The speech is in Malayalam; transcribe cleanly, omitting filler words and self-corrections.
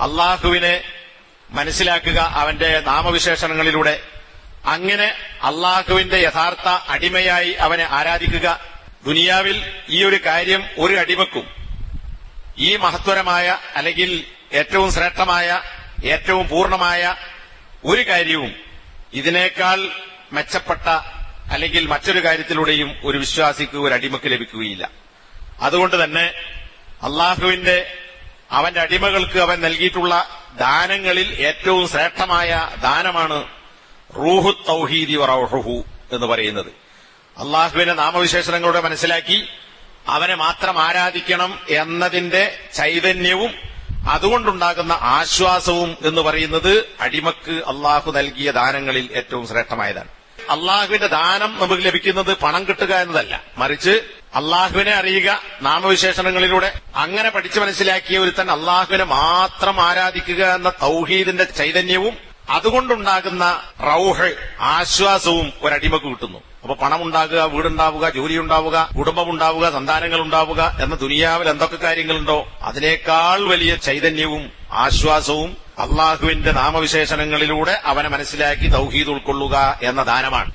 അള്ളാഹുവിനെ മനസ്സിലാക്കുക അവന്റെ നാമവിശേഷണങ്ങളിലൂടെ. അങ്ങനെ അള്ളാഹുവിന്റെ യഥാർത്ഥ അടിമയായി അവനെ ആരാധിക്കുക. ദുനിയാവിൽ ഈ ഒരു കാര്യം ഒരു അടിമക്കും ഈ മഹത്വരമായ അല്ലെങ്കിൽ ഏറ്റവും ശ്രേഷ്ഠമായ ഏറ്റവും പൂർണ്ണമായ ഒരു കാര്യവും ഇതിനേക്കാൾ മെച്ചപ്പെട്ട അല്ലെങ്കിൽ മറ്റൊരു കാര്യത്തിലൂടെയും ഒരു വിശ്വാസിക്ക് ഒരു അടിമക്ക് ലഭിക്കുകയില്ല. അതുകൊണ്ട് തന്നെ അള്ളാഹുവിന്റെ അവന്റെ അടിമകൾക്ക് അവൻ നൽകിയിട്ടുള്ള ദാനങ്ങളിൽ ഏറ്റവും ശ്രേഷ്ഠമായ ദാനമാണ് റൂഹു തൗഹീദി വറൗഹുഹു എന്ന് പറയുന്നത്. അള്ളാഹുവിന്റെ നാമവിശേഷണങ്ങളുടെ മനസ്സിലാക്കി അവനെ മാത്രം ആരാധിക്കണം എന്നതിന്റെ ചൈതന്യവും അതുകൊണ്ടുണ്ടാകുന്ന ആശ്വാസവും എന്ന് പറയുന്നത് അടിമക്ക് അള്ളാഹു നൽകിയ ദാനങ്ങളിൽ ഏറ്റവും ശ്രേഷ്ഠമായതാണ്. അള്ളാഹുവിന്റെ ദാനം നമുക്ക് ലഭിക്കുന്നത് പണം കിട്ടുക എന്നതല്ല, മറിച്ച് അള്ളാഹുവിനെ അറിയുക നാമവിശേഷണങ്ങളിലൂടെ. അങ്ങനെ പഠിച്ചു മനസ്സിലാക്കിയ ഒരുത്തൻ അള്ളാഹുവിനെ മാത്രം ആരാധിക്കുക എന്ന തൗഹീദിന്റെ ചൈതന്യവും അതുകൊണ്ടുണ്ടാകുന്ന റൗഹ് ആശ്വാസവും ഒരടിമക്ക് കിട്ടുന്നു. അപ്പൊ പണമുണ്ടാകുക, വീടുണ്ടാവുക, ജോലിയുണ്ടാവുക, കുടുംബമുണ്ടാവുക, സന്താനങ്ങൾ ഉണ്ടാവുക എന്ന ദുനിയാവിൽ എന്തൊക്കെ കാര്യങ്ങളുണ്ടോ അതിനേക്കാൾ വലിയ ചൈതന്യവും ആശ്വാസവും അള്ളാഹുവിന്റെ നാമവിശേഷണങ്ങളിലൂടെ അവനെ മനസ്സിലാക്കി തൗഹീദ് ഉൾക്കൊള്ളുക എന്ന ദാനമാണ്.